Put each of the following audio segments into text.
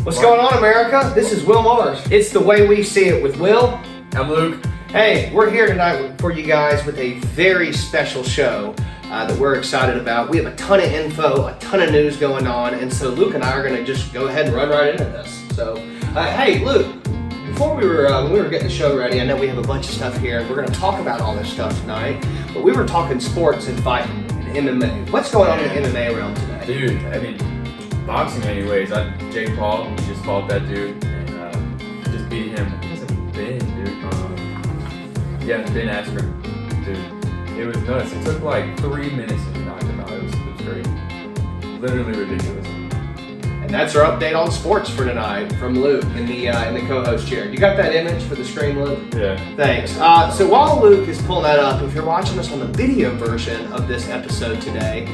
What's going on, America? This is Will Mars. It's the way we see it with Will. I'm Luke. Hey, we're here tonight for you guys with a very special show that we're excited about. We have a ton of info, a ton of news going on, and so Luke and I are going to just go ahead and run right into this. So, hey, Luke, before when we were getting the show ready, I know we have a bunch of stuff here, and we're going to talk about all this stuff tonight, but we were talking sports and fighting and MMA. What's going on in the MMA realm today? Dude, I mean, boxing anyways. Jake Paul, he just fought that dude and just beat him. It wasn't Ben, dude. Ben Askren, dude. It was nuts. It took like 3 minutes to knock him out. It was great. Literally ridiculous. And that's our update on sports for tonight from Luke in the co-host chair. You got that image for the screen, Luke? Yeah. Thanks. So while Luke is pulling that up, if you're watching us on the video version of this episode today,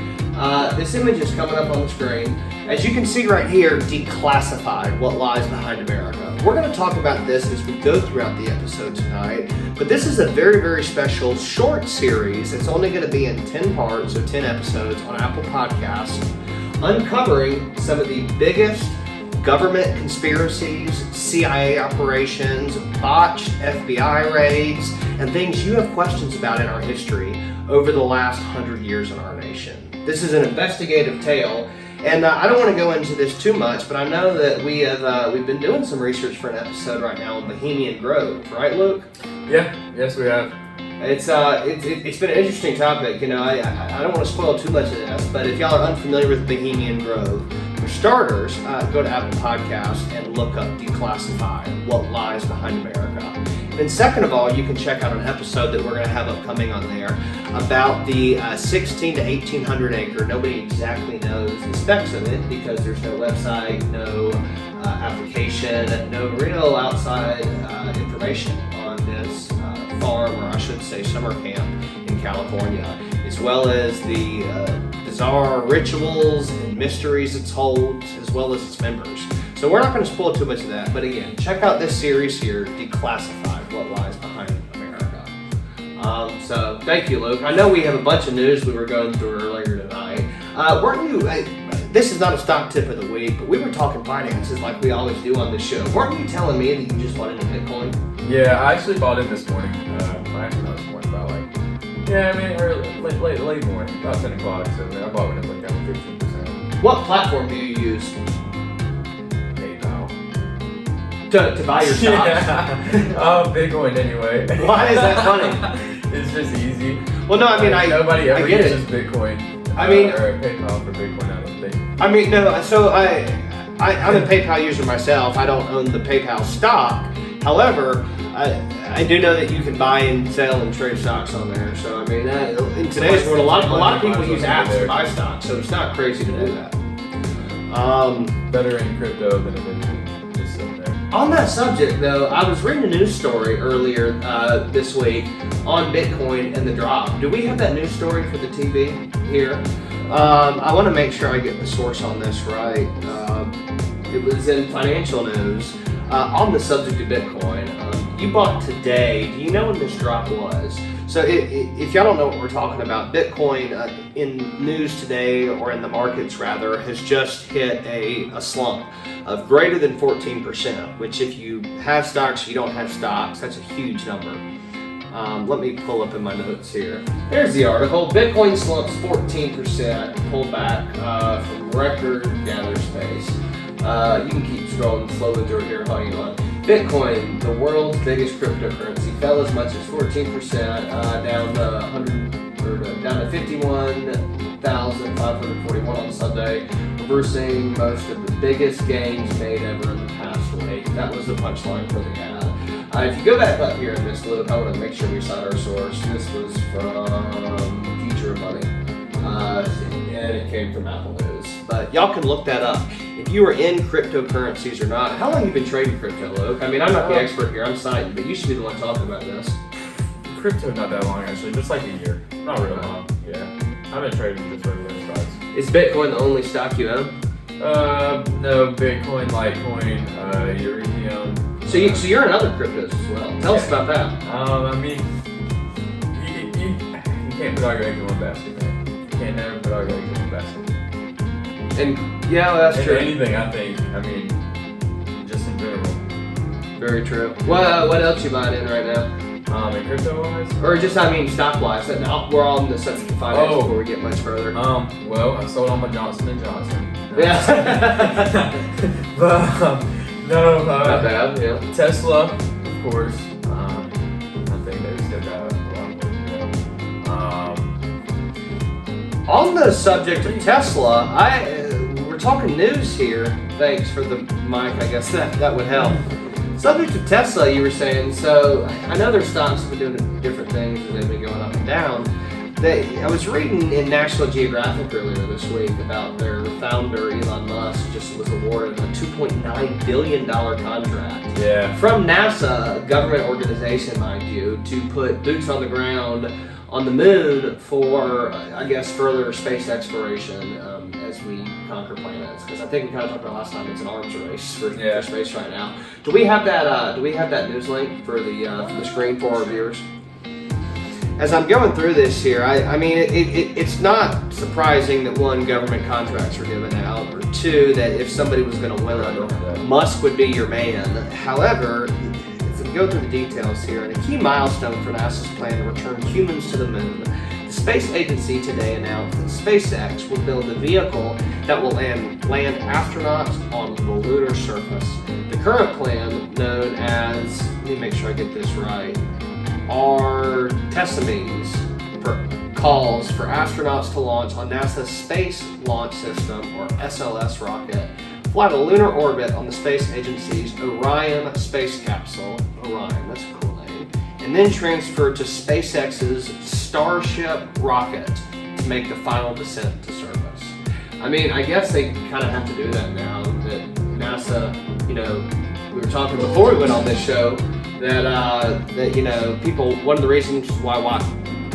this image is coming up on the screen. As you can see right here, declassified, what lies behind America. We're going to talk about this as we go throughout the episode tonight, but this is a very, very special short series. It's only going to be in 10 parts, so 10 episodes on Apple Podcasts, uncovering some of the biggest government conspiracies, CIA operations, botched FBI raids, and things you have questions about in our history over the last 100 years in our nation. This is an investigative tale, and I don't want to go into this too much, but I know that we've been doing some research for an episode right now on Bohemian Grove, right, Luke? Yeah, yes we have. It's been an interesting topic. You know, I don't want to spoil too much of this, but if y'all are unfamiliar with Bohemian Grove, for starters, go to Apple Podcasts and look up Declassify, What Lies Behind America. And second of all, you can check out an episode that we're going to have upcoming on there about the 16 to 1800 acre. Nobody exactly knows the specs of it because there's no website, no application, no real outside information on this farm, or I should say summer camp in California, as well as the bizarre rituals and mysteries it holds, as well as its members. So we're not going to spoil too much of that, but again, check out this series here, Declassified, What Lies Behind America. So thank you, Luke. I know we have a bunch of news we were going through earlier tonight. Weren't you, this is not a stock tip of the week, but we were talking finances like we always do on this show. Weren't you telling me that you just bought into Bitcoin? Yeah, I actually bought in this morning. Actually not this morning, about late morning, about 10 o'clock. So I bought when it went down 15%. What platform do you use PayPal. to buy your stocks? Yeah. Bitcoin anyway. Why is that funny? It's just easy. Well, no, I mean, nobody ever I get uses it. Bitcoin. I mean, or PayPal for Bitcoin, I don't think. I mean, no. So I'm a PayPal user myself. I don't own the PayPal stock. However, I do know that you can buy and sell and trade stocks on there. So I mean, in today's world, a lot of people use apps to buy stocks. So it's not crazy to do that. Better in crypto than it is just sitting there. On that subject, though, I was reading a news story earlier this week on Bitcoin and the drop. Do we have that news story for the TV here? I want to make sure I get the source on this right. It was in financial news on the subject of Bitcoin. You bought today. Do you know when this drop was? So if y'all don't know what we're talking about, Bitcoin in news today, or in the markets rather, has just hit a slump of greater than 14%, which if you have stocks, you don't have stocks, that's a huge number. Let me pull up in my notes here. There's the article. Bitcoin slumps 14%, pulled back from record gather space. You can keep scrolling slowly through here, hang on. Bitcoin, the world's biggest cryptocurrency, fell as much as 14%, down to 51,541 on Sunday, reversing most of the biggest gains made ever in the past week. That was the punchline for the ad. If you go back up here in this, Luke, I want to make sure we cite our source. This was from Future of Money, and it came from Apple News. But y'all can look that up. If you are in cryptocurrencies or not, how long have you been trading crypto, Luke? I mean, I'm not the expert here, I'm citing, but you should be the one talking about this. Crypto not that long actually, just like a year. Not real long, yeah. I've been trading just regular stocks. Is Bitcoin the only stock you own? No, Bitcoin, Litecoin, Ethereum. So you're in other cryptos as well. Tell us about that. I mean, you can't put all your eggs in one basket, man. You can't never put all your eggs in one basket. And yeah, well, that's true. Anything, I think. I mean, Very true. What else you buying in right now? In crypto-wise? Or just, I mean, stock-wise. We're on the subject of finance before we get much further. Well, I sold all my Johnson & Johnson. Yeah. But, no, not bad, yeah. Tesla, of course. I think they still got a lot more to go. On the subject of Tesla, we're talking news here. Thanks for the mic, I guess that would help. Subject of Tesla, you were saying, so I know their stocks have been doing different things as they've been going up and down. I was reading in National Geographic earlier this week about their founder, Elon Musk, just was awarded a $2.9 billion contract from NASA, a government organization, mind you, to put boots on the ground on the moon for, I guess, further space exploration as we conquer planets. Because I think we kind of talked about last time, it's an arms race for space right now. Do we have that? Do we have that news link for the screen for our viewers? As I'm going through this here, I mean, it's not surprising that one, government contracts are given out, or two, that if somebody was going to win it, Musk would be your man. However, as we go through the details here, and a key milestone for NASA's plan to return humans to the moon, the space agency today announced that SpaceX will build a vehicle that will land astronauts on the lunar surface. The current plan, known as, let me make sure I get this right, ASPCA calls for astronauts to launch on NASA's Space Launch System, or SLS rocket, fly to lunar orbit on the space agency's Orion space capsule, Orion, that's a cool name, and then transfer to SpaceX's Starship rocket to make the final descent to surface. I mean, I guess they kind of have to do that now that NASA, we were talking before we went on this show, that people, one of the reasons why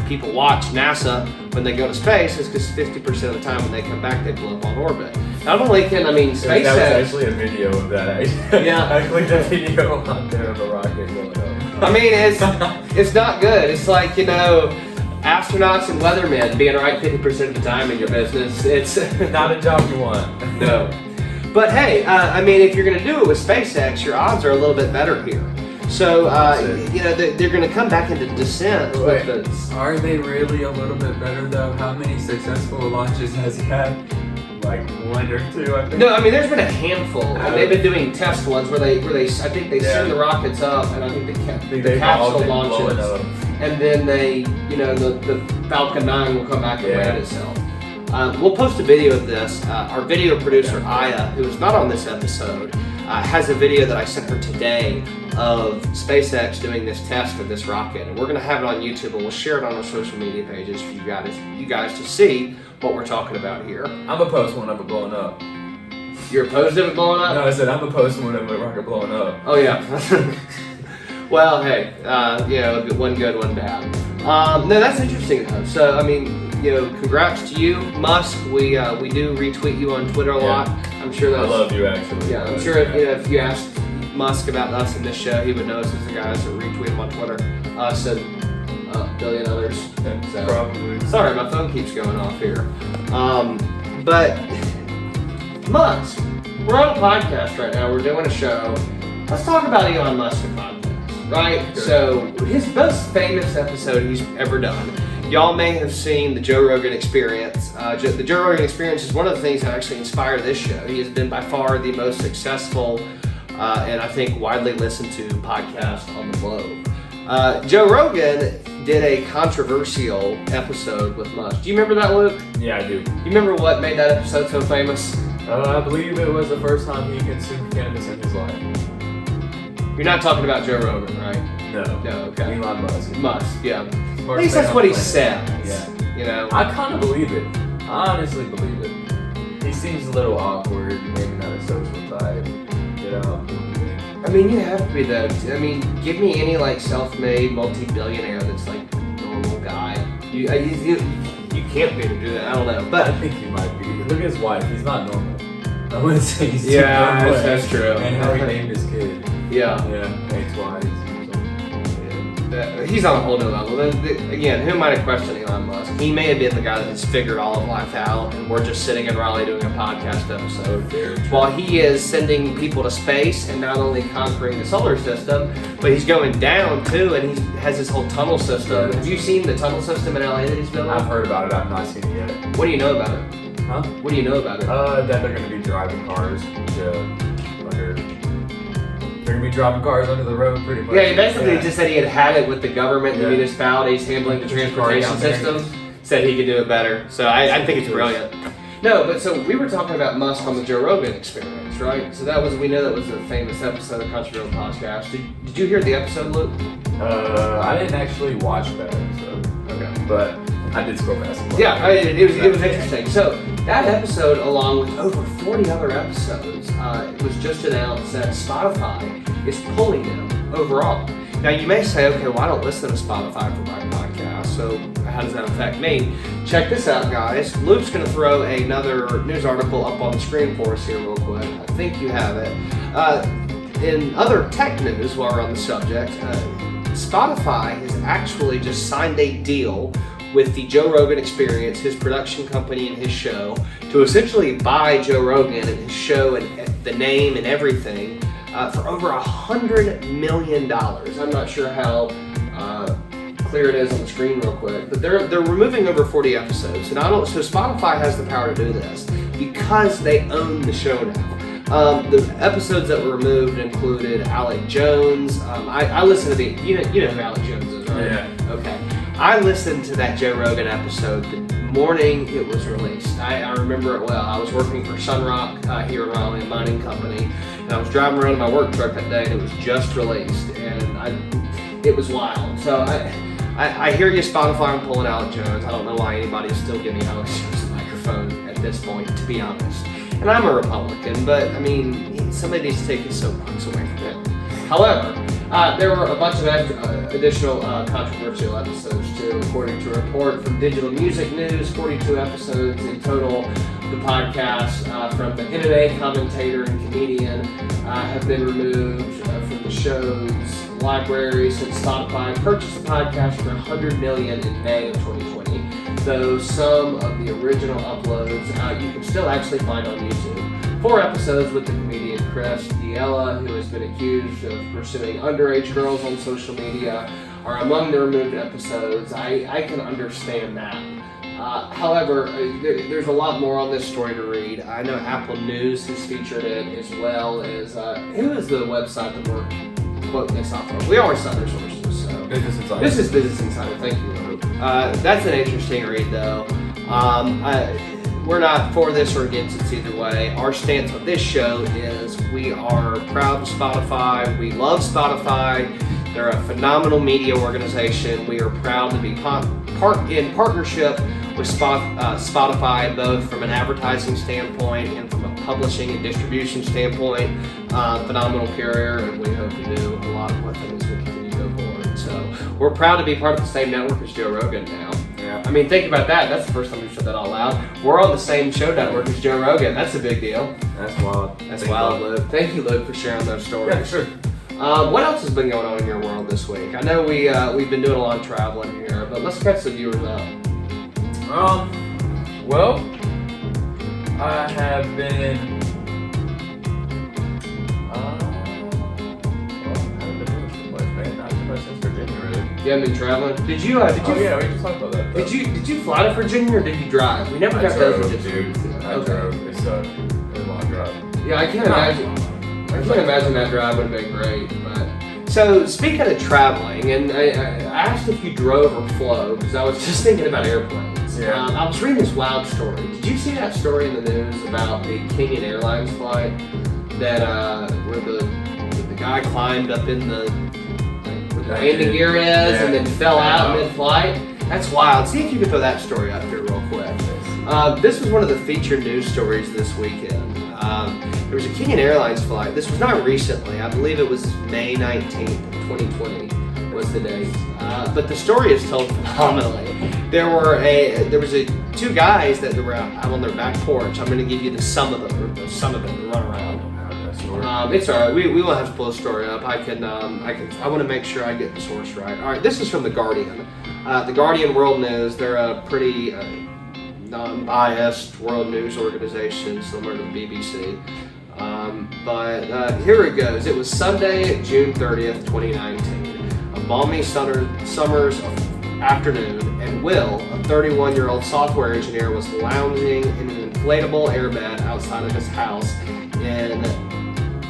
people watch NASA when they go to space is because 50% of the time when they come back they blow up on orbit. Not only can, SpaceX... That was actually a video of that. Yeah. I clicked a video on there of a rocket going up. I mean, it's not good. It's like, astronauts and weathermen being right 50% of the time in your business. It's not a job you want. No. But hey, if you're going to do it with SpaceX, your odds are a little bit better here. So, they're going to come back into descent. Wait, are they really a little bit better though? How many successful launches has he had? Like one or two, I think. No, there's been a handful. They've been doing test ones where they I think they send the rockets up, and I think the capsule launches, and then they, the Falcon 9 will come back and land itself. We'll post a video of this. Our video producer, Aya, who is not on this episode, has a video that I sent her today of SpaceX doing this test of this rocket. And we're going to have it on YouTube, and we'll share it on our social media pages for you guys to see what we're talking about here. I'm opposed to one of it blowing up. You're opposed to it blowing up? No, I said I'm opposed to one of a rocket blowing up. Oh, yeah. Well, hey, one good, one bad. No, that's interesting, though. So, congrats to you, Musk. We do retweet you on Twitter a lot. I'm sure that's... I love you, actually. Yeah, I'm sure if you asked Musk about us in this show, he would know us as the guys that retweet him on Twitter. Us and a billion others. So, probably. Sorry, my phone keeps going off here. But Musk, we're on a podcast right now. We're doing a show. Let's talk about Elon Musk and podcasts, right? Sure. So his most famous episode he's ever done. Y'all may have seen the Joe Rogan Experience. The Joe Rogan Experience is one of the things that actually inspired this show. He has been by far the most successful and I think widely listened to podcast on the globe. Joe Rogan did a controversial episode with Musk. Do you remember that, Luke? Yeah, I do. You remember what made that episode so famous? I believe it was the first time he consumed cannabis in his life. You're not talking about Joe Rogan, right? No. No, okay. Elon Musk. Musk, yeah. At least that's what he said. Yeah. I kind of believe it. I honestly believe it. He seems a little awkward, maybe not a social type. You have to be though. Give me any self-made multi-billionaire that's a normal guy. You can't be able to do that. I don't know, but I think he might be. Look at his wife. He's not normal. I wouldn't say he's too that's true. And how he named his kid. Yeah. Yeah. Ex-wives. he's on a whole new level. Again, who might have questioned Elon Musk? He may have been the guy that has figured all of life out, and we're just sitting in Raleigh doing a podcast episode. While he is sending people to space and not only conquering the solar system, but he's going down too, and he has this whole tunnel system. Have you seen the tunnel system in LA that he's building? I've heard about it. I've not seen it yet. What do you know about it? Huh? What do you know about it? That they're going to be driving cars under. They're going to be driving cars under the road pretty much. Yeah, he basically just said he had it with the government and the municipalities handling the transportation system. Said he could do it better. So I think it's brilliant. No, but so we were talking about Musk on the Joe Rogan Experience, right? So we know that was a famous episode of Country Road Podcast. Did you hear the episode, Luke? I didn't actually watch that episode. Okay. But I did scroll past it. Yeah, it was interesting. So that episode, along with over 40 other episodes, it was just announced that Spotify is pulling them overall. Now you may say, okay, well I don't listen to Spotify for my podcast, so how does that affect me? Check this out, guys. Luke's going to throw another news article up on the screen for us here real quick. I think you have it. In other tech news, while we're on the subject, Spotify has actually just signed a deal with the Joe Rogan Experience, his production company and his show, to essentially buy Joe Rogan and his show and the name and everything for over $100 million. I'm not sure how clear it is on the screen real quick, but they're removing over 40 episodes. So Spotify has the power to do this because they own the show now. The episodes that were removed included Alec Jones. I listened to you know who Alec Jones is, right? Yeah. Okay. I listened to that Joe Rogan episode the morning it was released. I remember it well. I was working for Sunrock here in Raleigh, a mining company, and I was driving around in my work truck that day, and it was just released, and it was wild. So I hear you, Spotify, I'm pulling Alec Jones. I don't know why anybody is still giving Alec Jones a microphone at this point, to be honest. And I'm a Republican, but I mean, somebody needs to take his soapbox away from him. However, there were a bunch of additional controversial episodes too, according to a report from Digital Music News. 42 episodes in total. The podcasts from the MMA commentator and comedian have been removed from the show's library since Spotify purchased the podcast for $100 million in May of 2020. Though some of the original uploads you can still actually find on YouTube. 4 episodes with the comedian Chris D'Elia, who has been accused of pursuing underage girls on social media, are among the removed episodes. I can understand that. However, there's a lot more on this story to read. I know Apple News has featured it, as well as who is the website that we're quoting this off of? We always cite their sources. So. Business Insider. This is Business Insider. Thank you, Luke. That's an interesting read, though. We're not for this or against it either way. Our stance on this show is we are proud of Spotify. We love Spotify. They're a phenomenal media organization. We are proud to be in partnership with Spotify, both from an advertising standpoint and from a publishing and distribution standpoint. Phenomenal carrier, and we hope to do a lot of what things we continue to go forward. So we're proud to be part of the same network as Joe Rogan now. Yeah. I mean, think about that. That's the first time we've said that out loud. We're on the same show network as Joe Rogan. That's a big deal. That's wild. That's wild, Luke. Thank you, Luke, for sharing those stories. Yeah, sure. What else has been going on in your world this week? I know we've been doing a lot of traveling here, but let's catch the viewers up. Well, I have been. Not too much since Virginia, really. You haven't been traveling? Did you? Oh yeah, we just talked about that. Did you fly to Virginia or did you drive? We never got those. Dude. I drove. It sucked. It was a long drive. Yeah, I can't imagine. I can't imagine that drive would have been great. But so speaking of traveling, and I asked if you drove or flew because I was just thinking about airplanes. Yeah. I was reading this wild story. Did you see that story in the news about the Kenyan Airlines flight that where the guy climbed up in the landing gear is and then fell out mid-flight? That's wild. See if you can throw that story out here real quick. This was one of the featured news stories this weekend. There was a Kenyan Airlines flight. This was not recently. I believe it was May 19th, 2020 was the date. But the story is told phenomenally. There was two guys that were out on their back porch. I'm going to give you the sum of them to run around. story. It's alright. We won't have to pull the story up. I want to make sure I get the source right. All right, this is from the Guardian. The Guardian World News. They're a pretty non-biased world news organization, similar to the BBC. But here it goes. It was Sunday, June 30th, 2019. A balmy summer's afternoon, and Will, a 31-year-old software engineer, was lounging in an inflatable airbed outside of his house in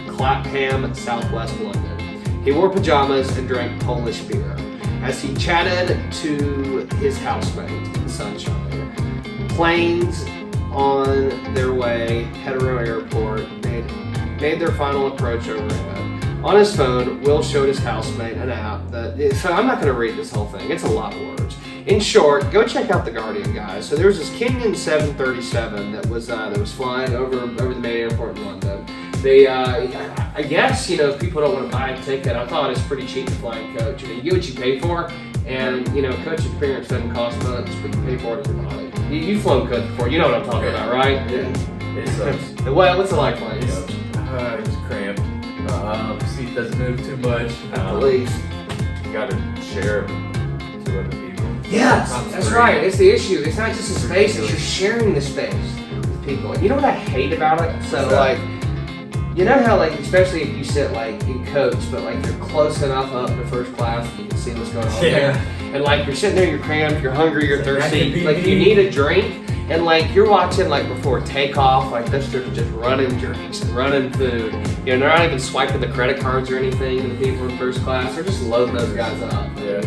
Clapham, southwest London. He wore pajamas and drank Polish beer. As he chatted to his housemate in the sunshine, planes on their way, Heathrow Airport, made their final approach overhead. On his phone, Will showed his housemate an app so I'm not going to read this whole thing. It's a lot of words. In short, go check out the Guardian, guys. So there was this Kenyan 737 that was flying over the main airport in London. They, I guess, if people don't want to buy a ticket, I thought it's pretty cheap to fly in coach. You get what you pay for, and coach experience doesn't cost much, but you pay for it if you're buying. You've flown coach before. You know what I'm talking about, right? Yeah. It sucks. What's it like flying coach? It's cramped. Seat doesn't move too much. At least. You gotta share to other people. Yes, that's right. It's the issue. It's not just a space, it's you're sharing the space with people. You know what I hate about it? So you know how especially if you sit in coach, but you're close enough up to first class that you can see what's going on there. And you're sitting there, you're cramped, you're hungry, you're thirsty, you need a drink. And you're watching before takeoff, this trip is just running drinks and running food. They're not even swiping the credit cards or anything to the people in first class. They're just loading those guys up. Yeah.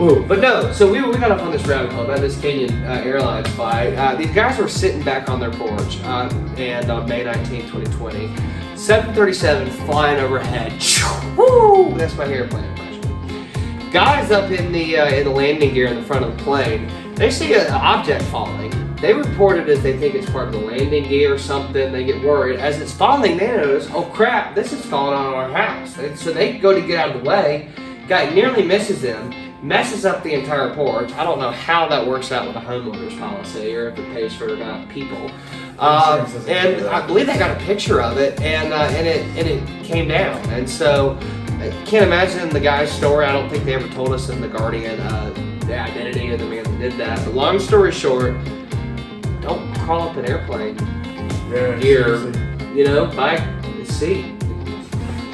Ooh. But no, so we got off on this rabbit hole about this Kenyan Airlines flight. These guys were sitting back on their porch, and on May 19, 2020, 737 flying overhead. Woo! That's my airplane impression. Guys up in the landing gear in the front of the plane. They see an object falling. They report it as they think it's part of the landing gear or something. They get worried. As it's falling, they notice, oh crap, this is falling on our house. So they go to get out of the way. Guy nearly misses them, messes up the entire porch. I don't know how that works out with a homeowner's policy or if it pays for people. And I believe they got a picture of it, and it came down. And so I can't imagine the guy's story. I don't think they ever told us in the Guardian the identity of the man that did that. But long story short, don't crawl up an airplane gear, by the seat.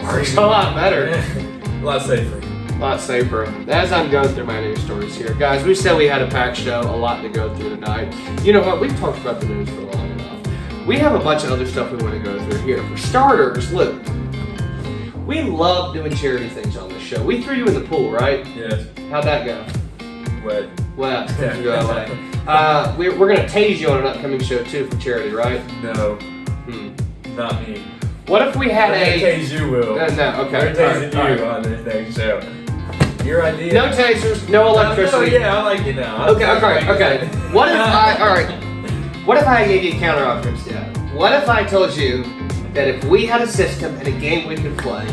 Works a lot better. A lot safer. A lot safer. As I'm going through my news stories here, guys, we said we had a packed show, a lot to go through tonight. You know what? We've talked about the news for long enough. We have a bunch of other stuff we want to go through here. For starters, look, we love doing charity things on this show. We threw you in the pool, right? Yes. How'd that go? Wet. Yeah. Go away. We're going to tase you on an upcoming show too for charity, right? No. Not me. What if we had a tase you, Will? No, okay. We're tasing you on this next show. Your idea. No tasers, no electricity. Yeah, I like it now. Okay. What if I gave you a counter offer instead? What if I told you that if we had a system and a game we could play,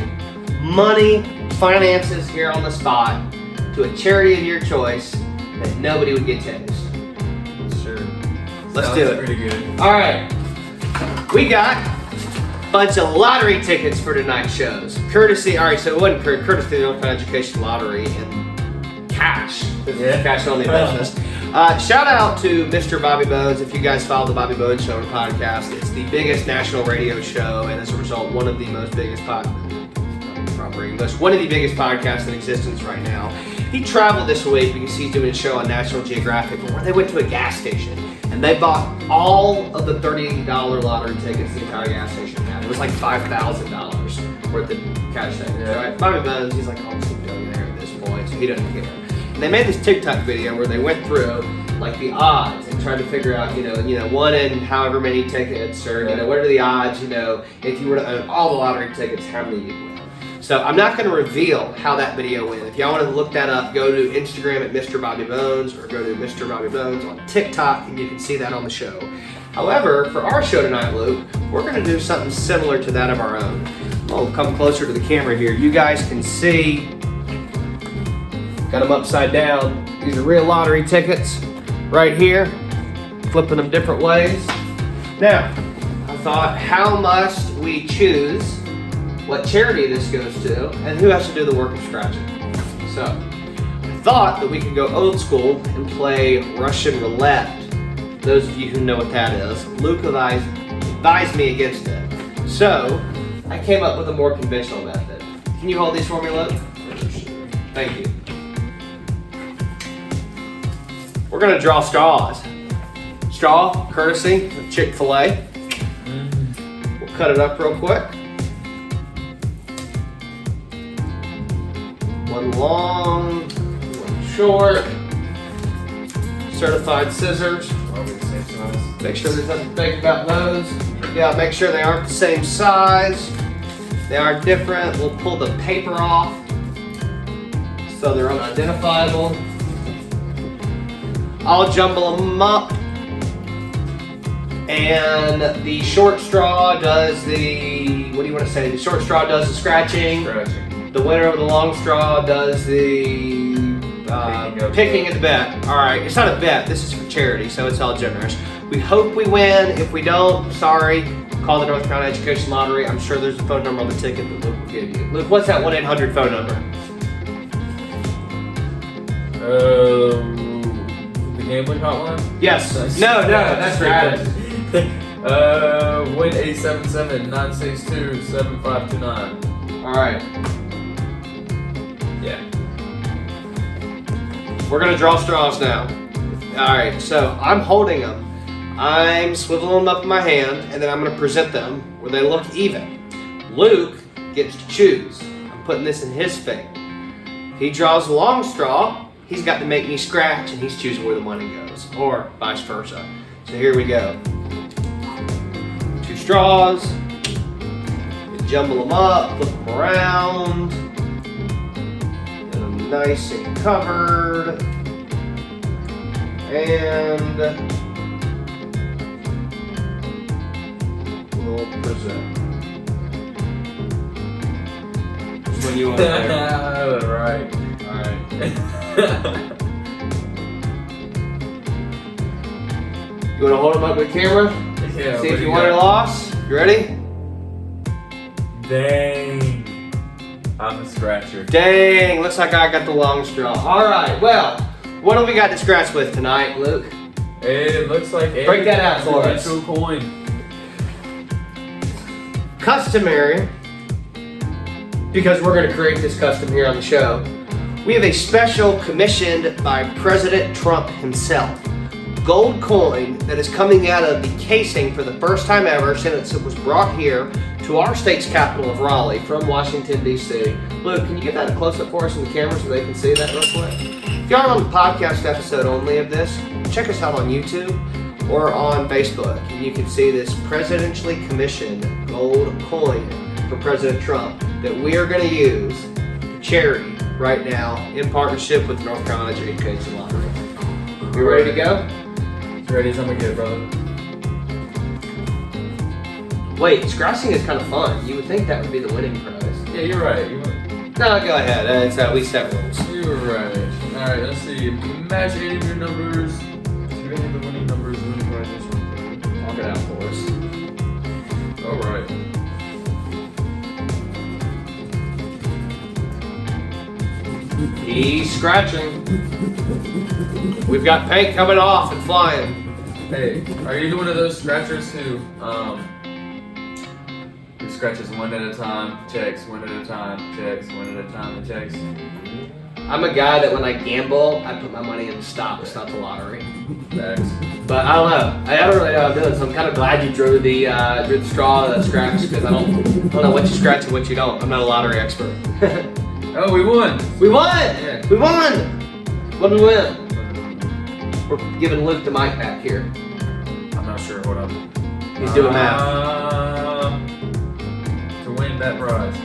money, finances here on the spot, to a charity of your choice, that nobody would get tased? Sure. Let's do it. Pretty good. All right. We got a bunch of lottery tickets for tonight's shows. Courtesy, all right, so it wasn't courtesy of the Education Lottery and cash. This is cash only business. Shout out to Mr. Bobby Bones. If you guys follow the Bobby Bones Show podcast, it's the biggest national radio show, and as a result, one of the biggest podcasts in existence right now. He traveled this week because he's doing a show on National Geographic where they went to a gas station and they bought all of the $30 lottery tickets the entire gas station had. It was like $5,000 worth of cash tickets, right? Bobby Bones, he's like almost a billionaire at this point, so he doesn't care. And they made this TikTok video where they went through the odds and tried to figure out, one in however many tickets, or what are the odds, if you were to own all the lottery tickets, how many you'd win. So I'm not going to reveal how that video went. If y'all want to look that up, go to Instagram at Mr. Bobby Bones or go to Mr. Bobby Bones on TikTok and you can see that on the show. However, for our show tonight, Luke, we're going to do something similar to that of our own. I'll come closer to the camera here. You guys can see, got them upside down. These are real lottery tickets right here, flipping them different ways. Now, I thought, how must we choose what charity this goes to and who has to do the work of scratching. So, I thought that we could go old school and play Russian roulette. Those of you who know what that is, Luke advised me against it. So, I came up with a more conventional method. Can you hold these for me, Luke? Thank you. We're gonna draw straws. Straw, courtesy of Chick-fil-A. We'll cut it up real quick. One long, one short. Certified scissors. Make sure there's nothing big about those. Yeah, make sure they aren't the same size. They are different. We'll pull the paper off so they're unidentifiable. I'll jumble them up. And the short straw does the, what do you want to say? The short straw does the scratching. The winner of the long straw does the picking of the bet. All right, it's not a bet. This is for charity, so it's all generous. We hope we win. If we don't, sorry. Call the North Carolina Education Lottery. I'm sure there's a phone number on the ticket that Luke will give you. Luke, what's that 1-800 phone number? The gambling hotline? Yes. No, that's right. 1-877-962-7529. All right. Yeah. We're gonna draw straws now. All right, so I'm holding them. I'm swiveling them up in my hand, and then I'm gonna present them where they look even. Luke gets to choose. I'm putting this in his favor. If he draws a long straw, he's got to make me scratch, and he's choosing where the money goes, or vice versa. So here we go. 2 straws. You jumble them up, flip them around. Get them nice and covered. And we'll present. Which one you want there? Right. Alright. You want to hold them up with the camera? Yeah. See if you won or lost. You ready? Dang. I'm a scratcher. Dang, looks like I got the long straw. Alright, well, what do we got to scratch with tonight, Luke? It looks like break that out for us. Coin. Customary, because we're going to create this custom here on the show, we have a special commissioned by President Trump himself. Gold coin that is coming out of the casing for the first time ever since it was brought here to our state's capital of Raleigh from Washington, D.C. Luke, can you get that a close-up for us in the camera so they can see that real quick? If you're on the podcast episode only of this, check us out on YouTube or on Facebook, and you can see this presidentially commissioned gold coin for President Trump that we are going to use for charity right now in partnership with the North Carolina Education Lottery. You ready to go? Ready as I'm gonna get, brother. Wait, scratching is kind of fun. You would think that would be the winning prize. Yeah, you're right. No, go ahead. It's at least that rules. You're right. Alright, let's see. Match any of your numbers. Do any of the winning numbers win prizes? Talk it out for us. Alright. He's scratching. We've got paint coming off and flying. Hey, are you one of those scratchers who scratches one at a time, checks, one at a time, checks, one at a time, and checks? I'm a guy that when I gamble, I put my money in stocks, not the lottery. Facts. But I don't know. I don't really know what I'm doing, so I'm kind of glad you drew the straw that scratch because I don't know what you scratch and what you don't. I'm not a lottery expert. Oh, we won! We won! Yeah. We won! What did we win? We're giving Luke the mic back here. I'm not sure. Hold up. He's doing math. To win that prize.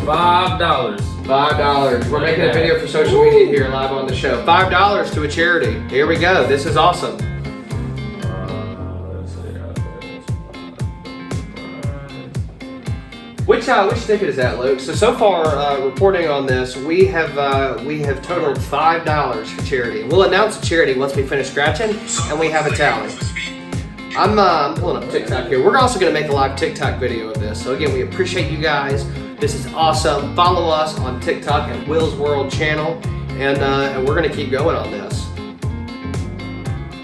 $5. $5. We're making a video for social media here live on the show. $5 to a charity. Here we go. This is awesome. Let's see. Which ticket is that, Luke? So far, reporting on this, we have totaled $5 for charity. We'll announce the charity once we finish scratching and we have a tally. I'm pulling up TikTok here. We're also going to make a live TikTok video of this. So again, we appreciate you guys. This is awesome. Follow us on TikTok at Will's World channel, and we're going to keep going on this.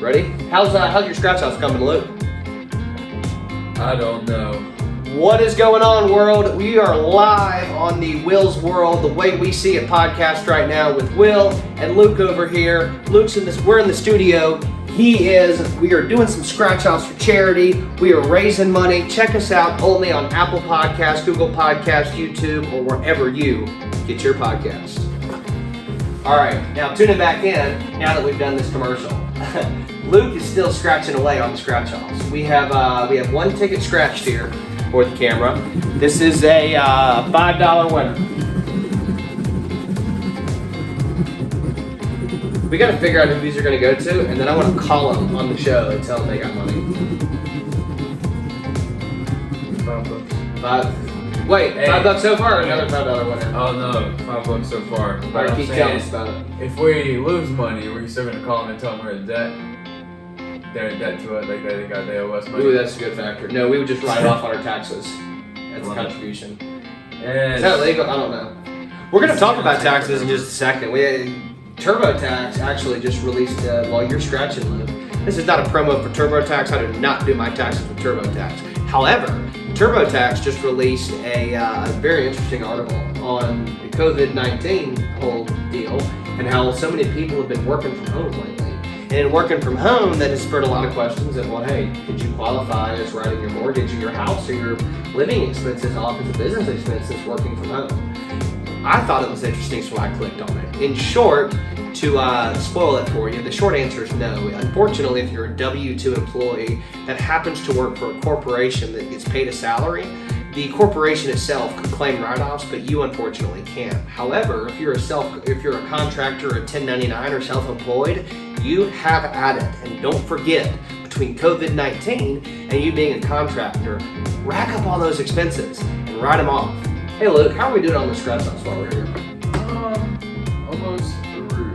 Ready? How's your scratch offs coming, Luke? I don't know. What is going on, world? We are live on the Will's World, the way we see it podcast right now with Will and Luke over here. We're in the studio. We are doing some scratch offs for charity. We are raising money. Check us out only on Apple Podcasts, Google Podcasts, YouTube, or wherever you get your podcasts. All right, now tuning back in, now that we've done this commercial. Luke is still scratching away on the scratch offs. We have one ticket scratched here for the camera. This is a $5 winner. We got to figure out who these are going to go to, and then I want to call them on the show and tell them they got money. $5 so far, or another $5 winner? Oh no, $5 so far. All right, keep telling us about it. If we lose money, we're still gonna call them and tell them we're in debt. They're in debt to us, like they owe us money. Ooh, that's a good factor. No, we would just write off on our taxes. That's a contribution. Is that legal? I don't know. We're gonna talk about taxes in just a second. TurboTax actually just released, while you're scratching, Luke. This is not a promo for TurboTax. I do not do my taxes with TurboTax. However, TurboTax just released a very interesting article on the COVID-19 whole deal and how so many people have been working from home lately. And working from home, that has spurred a lot of questions of, well, hey, did you qualify as writing your mortgage or your house or your living expenses off as a business expenses working from home? I thought it was interesting, so I clicked on it. In short, to spoil it for you, the short answer is no. Unfortunately, if you're a W-2 employee that happens to work for a corporation that gets paid a salary, the corporation itself can claim write-offs, but you unfortunately can't. However, if you're a contractor, a 1099 or self-employed, you have at it. And don't forget, between COVID-19 and you being a contractor, rack up all those expenses and write them off. Hey Luke, how are we doing on the scratch offs while we're here? Almost through.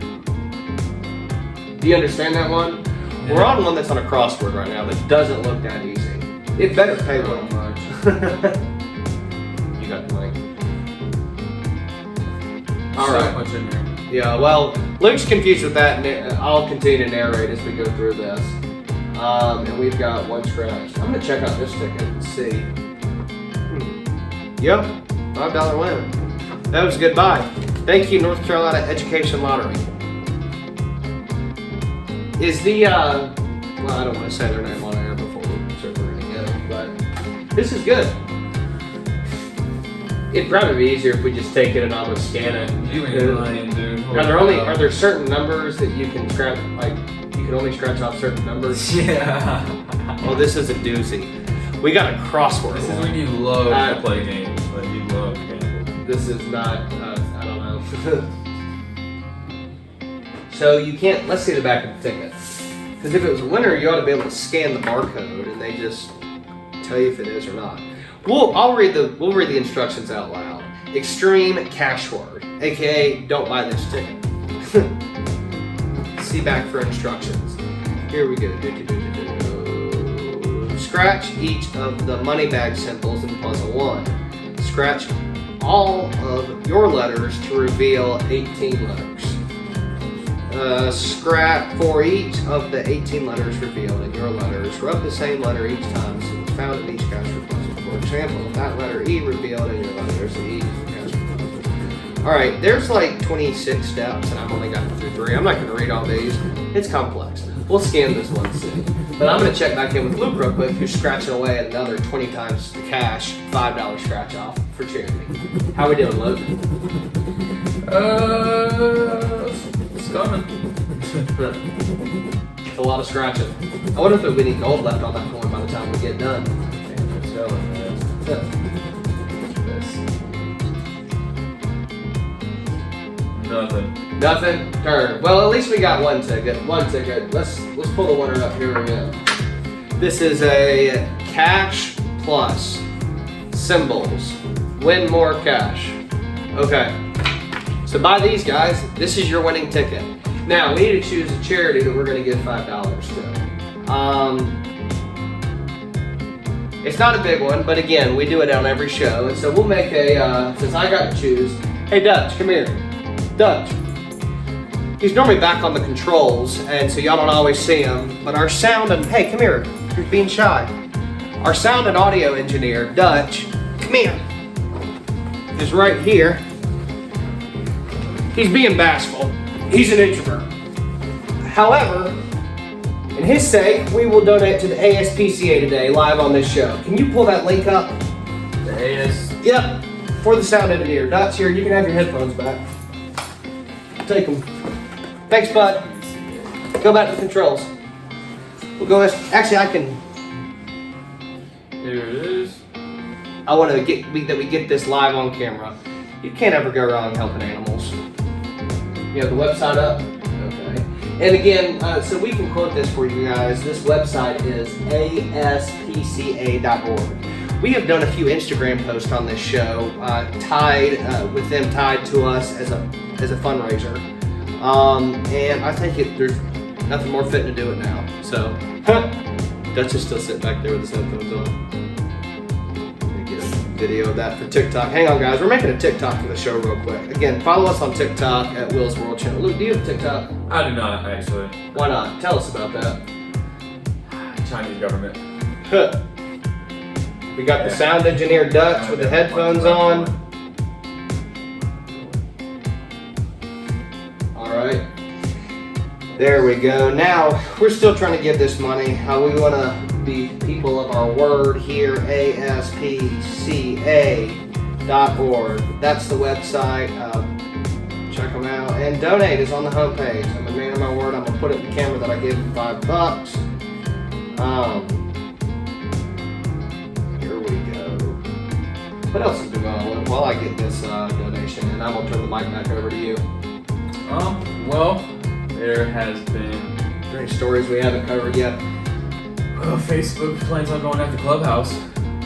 Do you understand that one? Yeah. We're on one that's on a crossword right now that doesn't look that easy. It better pay well. Much. You got the money. All so right. Much in there. Yeah, well, Luke's confused with that, and I'll continue to narrate as we go through this. And we've got one scratch. I'm gonna check out this ticket and see. Yep, $5 winner. That was a good buy. Thank you, North Carolina Education Lottery. Is the, well, I don't want to say their name on air before we're going to go, but this is good. It'd probably be easier if we just take it and almost scan it. You ain't lying, dude. Are there certain numbers that you can scratch, like, you can only scratch off certain numbers? Yeah. Well, this is a doozy. We got a crossword. This is when you love to play games. Like, you love games. This is not, I don't know. So you can't, let's see the back of the ticket. Because if it was a winner, you ought to be able to scan the barcode and they just tell you if it is or not. We'll read the instructions out loud. Extreme cash word, aka don't buy this ticket. See back for instructions. Here we go. Scratch each of the money bag symbols in puzzle 1. Scratch all of your letters to reveal 18 letters. Scratch for each of the 18 letters revealed in your letters. Rub the same letter each time so it's found in each cash puzzle. For example, if that letter E revealed in your letter, there's an E for cash puzzle. Alright, there's like 26 steps and I've only gotten through 3. I'm not going to read all these. It's complex. We'll scan this one soon. But I'm going to check back in with Luke real quick, who's scratching away at another 20 times the cash, $5 scratch off for charity. How we doing, Luke? It's coming. It's a lot of scratching. I wonder if there'll be any gold left on that coin by the time we get done. Nothing? Turn. Well, at least we got one ticket. Let's pull the winner up here again. This is a cash plus symbols. Win more cash. Okay. So buy these, guys. This is your winning ticket. Now, we need to choose a charity that we're going to give $5 to. It's not a big one, but again, we do it on every show. And so we'll make since I got to choose, hey Dutch, come here. Dutch. He's normally back on the controls, and so y'all don't always see him. But our sound and, hey, come here. You're being shy. Our sound and audio engineer, Dutch, come here, is right here. He's being bashful. He's an introvert. However, in his sake, we will donate to the ASPCA today, live on this show. Can you pull that link up? The AS. Yep, for the sound engineer. Dutch, here, you can have your headphones back. Take them. Thanks, bud. Go back to the controls. We'll go, actually, I can. Here it is. I want to get that we get this live on camera. You can't ever go wrong helping animals. You have the website up? Okay. And again, so we can quote this for you guys. This website is ASPCA.org. We have done a few Instagram posts on this show, tied to us as a fundraiser. And I think there's nothing more fitting to do it now. So, Dutch is still sitting back there with his headphones on. Let me get a video of that for TikTok. Hang on, guys. We're making a TikTok for the show real quick. Again, follow us on TikTok at Will's World Channel. Luke, do you have TikTok? I do not, actually. Why not? Tell us about that. Chinese government. We got the sound engineer Dutch with the headphones on. Alright. There we go. Now, we're still trying to give this money. We want to be people of our word here, ASPCA.org. That's the website. Check them out. And donate is on the homepage. I'm a man of my word. I'm going to put it in the camera that I gave him $5. Here we go. What else has been going on while I get this donation? And I'm going to turn the mic back over to you. Well, there has been. Are there any stories we haven't covered yet? Well, Facebook plans on going after Clubhouse.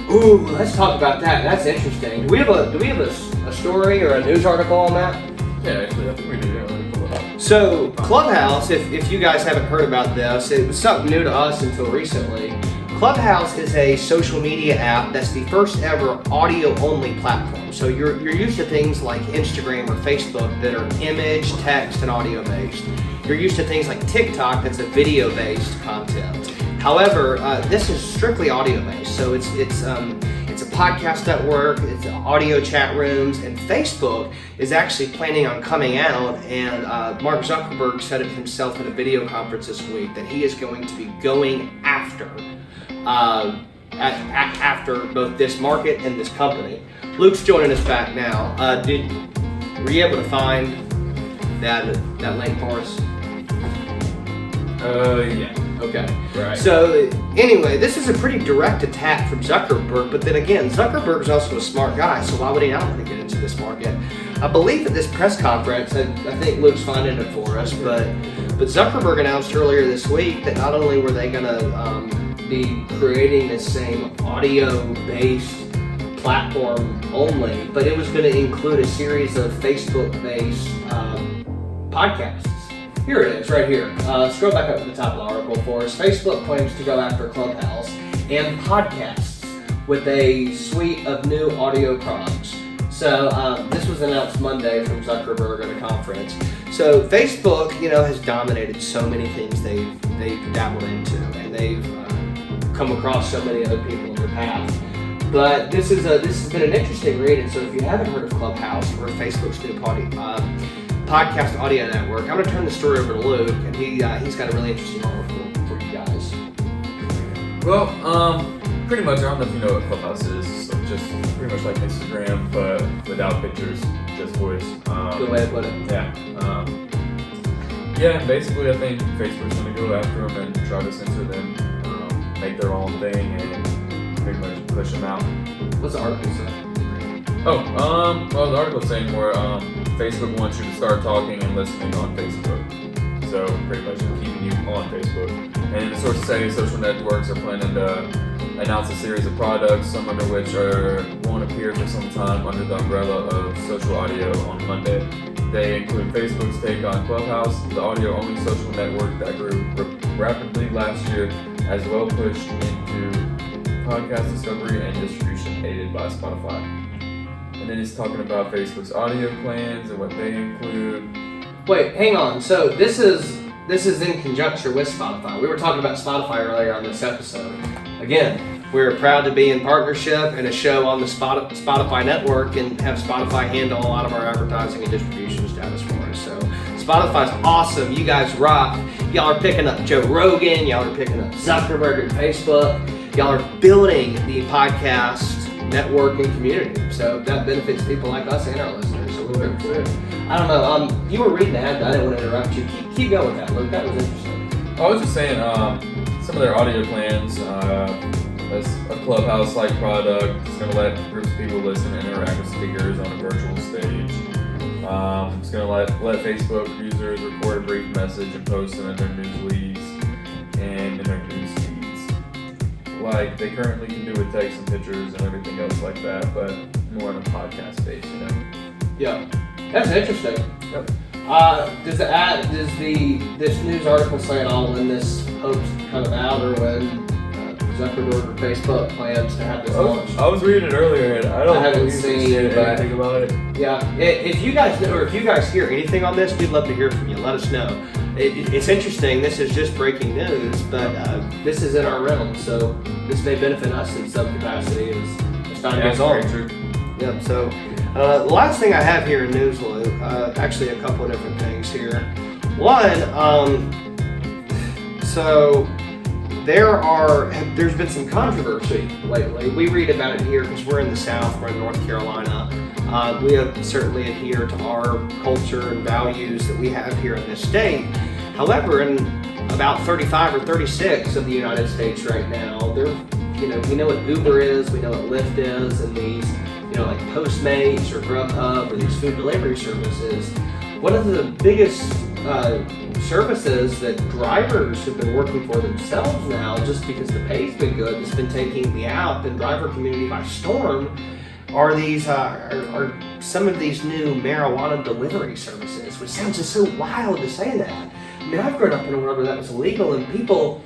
Ooh, let's talk about that. That's interesting. Do we have a story or a news article on that? Yeah, actually, I think we do. Yeah, let me pull it up. So, Clubhouse, if you guys haven't heard about this, it was something new to us until recently. Clubhouse is a social media app that's the first ever audio-only platform. So you're used to things like Instagram or Facebook that are image, text, and audio-based. You're used to things like TikTok that's a video-based content. However, this is strictly audio-based. So it's a podcast network, it's audio chat rooms, and Facebook is actually planning on coming out, and Mark Zuckerberg said it himself at a video conference this week that he is going to be going after both this market and this company. Luke's joining us back now. Were you able to find that link for us? Yeah. Okay. Right. So anyway, this is a pretty direct attack from Zuckerberg, but then again, Zuckerberg's also a smart guy, so why would he not want to get into this market? I believe at this press conference, I think Luke's finding it for us, but Zuckerberg announced earlier this week that not only were they going to be creating the same audio-based platform only, but it was going to include a series of Facebook-based podcasts. Here it is, right here. Scroll back up to the top of the article for us. Facebook plans to go after Clubhouse and podcasts with a suite of new audio products. So this was announced Monday from Zuckerberg at a conference. So Facebook, has dominated so many things they've dabbled into, and they've come across so many other people in their path. But this has been an interesting read, and so if you haven't heard of Clubhouse or Facebook's new podcast audio network, I'm going to turn the story over to Luke, and he's got a really interesting article for you guys. Well, pretty much, I don't know if you know what Clubhouse is. So just pretty much like Instagram, but without pictures, just voice. Good way to put it. Yeah. Yeah, basically, I think Facebook's going to go after them and try to censor them, make their own thing, and pretty much push them out. What's the article say? Well, the article's saying where Facebook wants you to start talking and listening on Facebook. So pretty much keeping you on Facebook. And the sources say social networks are planning to announce a series of products, some under which won't appear for some time under the umbrella of social audio on Monday. They include Facebook's take on Clubhouse, the audio-only social network that grew rapidly last year, as well pushed into podcast discovery and distribution aided by Spotify. And then he's talking about Facebook's audio plans and what they include. Wait, hang on. So this is in conjunction with Spotify. We were talking about Spotify earlier on this episode. Again, we're proud to be in partnership and a show on the Spotify network and have Spotify handle a lot of our advertising and distribution status for us. So Spotify's awesome. You guys rock. Y'all are picking up Joe Rogan. Y'all are picking up Zuckerberg and Facebook. Y'all are building the podcast network and community. So that benefits people like us and our listeners. So we're very clear. I don't know. You were reading the ad. I didn't want to interrupt you. Keep going with that, Luke. That was interesting. I was just saying, some of their audio plans, as a Clubhouse-like product, it's going to let groups of people listen and interact with speakers on a virtual stage. It's going to let Facebook users record a brief message and post them in their news leads and in their news feeds, like they currently can do with text and pictures and everything else like that, but more on a podcast base, you know. Yeah, that's interesting. Yep. Does this news article say at all when this hoax kind of out, or when Zuckerberg or Facebook plans to have this launch? I was reading it earlier, and I haven't seen anything about it. Yeah, if you guys know, or if you guys hear anything on this, we'd love to hear from you. Let us know. It's interesting. This is just breaking news, but this is in our realm, so this may benefit us in some capacity as time goes on. Very true. Yep. So the last thing I have here in news, Luke, actually a couple of different things here. One, so there's been some controversy lately. We read about it here because we're in the South, we're in North Carolina. We have certainly adhere to our culture and values that we have here in this state. However, in about 35 or 36 of the United States right now, we know what Uber is, we know what Lyft is, and these, like Postmates or Grubhub or these food delivery services. One of the biggest services that drivers have been working for themselves now, just because the pay's been good, it's been taking the app and driver community by storm, are some of these new marijuana delivery services, which sounds just so wild to say that. I mean, I've grown up in a world where that was illegal and people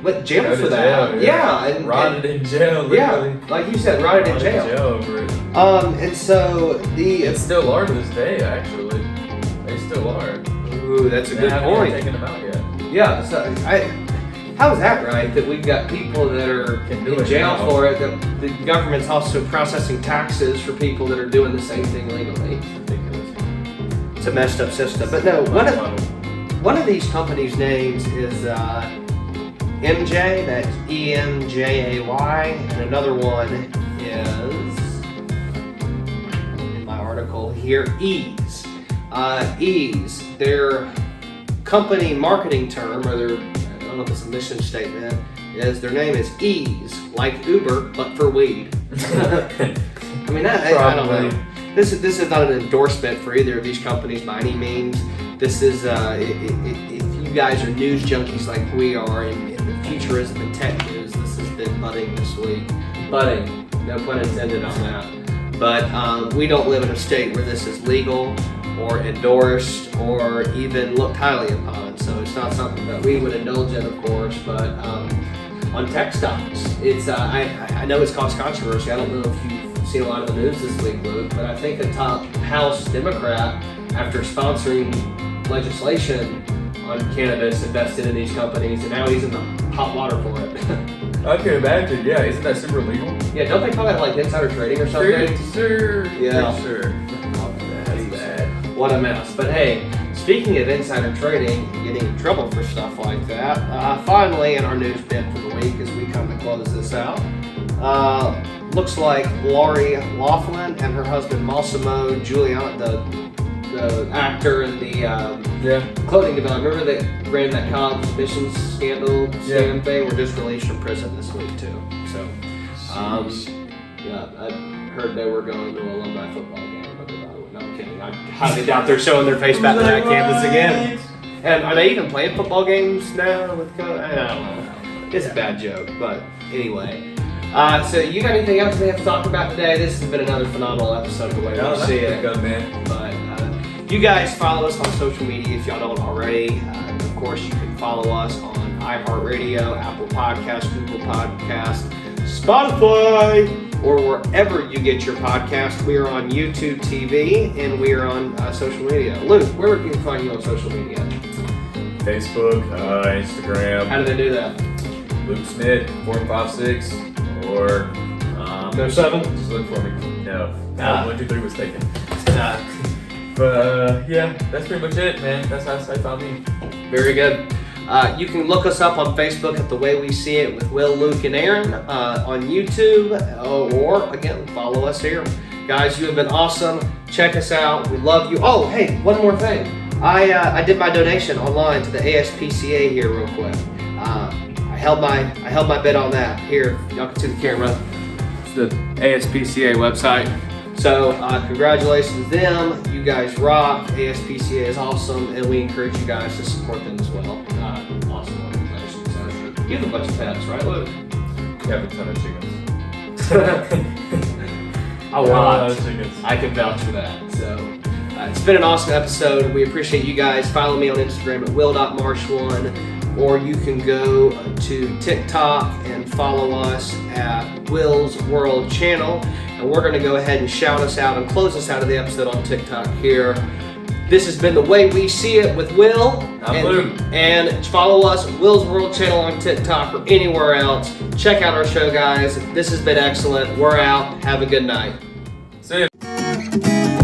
went to jail for that. Yeah, and rotted in jail. Literally. Yeah, like you said, rotted in jail over it. And so it still are to this day. Actually, they still are. Ooh, that's a good point. Taken them out yet? Yeah. So how is that right? That we've got people that are in jail for it. That the government's also processing taxes for people that are doing the same thing legally. It's ridiculous. It's a messed up system. But no, one of these companies' names is MJ. That's EMJAY, and another one is in my article here, Ease. Ease, their company marketing term, or their, I don't know if it's a mission statement, is their name is Ease, like Uber, but for weed. I mean, I don't know. This is not an endorsement for either of these companies by any means. This is, if you guys are news junkies like we are, in the futurism and tech news, this has been budding this week. Budding, no pun intended on that. But we don't live in a state where this is legal or endorsed or even looked highly upon, so it's not something that we would indulge in, of course. But on tech stocks, it's I know it's caused controversy. I don't know if you've seen a lot of the news this week, Luke, but I think a top House Democrat, after sponsoring legislation on cannabis, invested in these companies, and now he's in the hot water for it. I can imagine. Yeah, isn't that super legal? Yeah, don't they call that like insider trading or something? Sure. Yeah. Sure. That's bad. What a mess. But hey, speaking of insider trading and getting in trouble for stuff like that, finally in our news bit for the week as we come to close this out, looks like Lori Loughlin and her husband Massimo Giuliani, the actor and the clothing developer, remember they ran that college admissions scam thing, were just released from prison this week too. So, I heard they were going to an alumni football game. No, I'm kidding. I highly doubt they're showing their face back to that campus again. And are they even playing football games now with COVID? I don't know. It's a bad joke, but anyway. So you got anything else we have to talk about today? This has been another phenomenal episode of the way we see it. Good, man. But you guys follow us on social media if y'all don't already. Of course, you can follow us on iHeartRadio, Apple Podcasts, Google Podcasts, Spotify, or wherever you get your podcast. We are on YouTube TV, and we are on social media. Luke, where can we find you on social media? Facebook, Instagram. How do they do that? Luke Smith 456 or No 7? Just look for me. No. 1, 2, 3 was taken. But yeah, that's pretty much it, man. That's how I found me. Very good. You can look us up on Facebook at The Way We See It with Will, Luke, and Aaron on YouTube, or again, follow us here. Guys, you have been awesome. Check us out. We love you. Oh, hey, one more thing. I did my donation online to the ASPCA here real quick. I held my bid on that. Here, y'all can see the camera. It's the ASPCA website. So congratulations to them. You guys rock. ASPCA is awesome, and we encourage you guys to support them as well. Awesome organization. So you have a bunch of pets, right, Luke? We have a ton of chickens. A lot of chickens. I can vouch for that. So it's been an awesome episode. We appreciate you guys. Follow me on Instagram at will.marsh1, or you can go to TikTok and follow us at Will's World Channel. And we're going to go ahead and shout us out and close us out of the episode on TikTok here. This has been The Way We See It with Will. I'm Luke. And follow us at Will's World Channel on TikTok or anywhere else. Check out our show, guys. This has been excellent. We're out. Have a good night. See ya.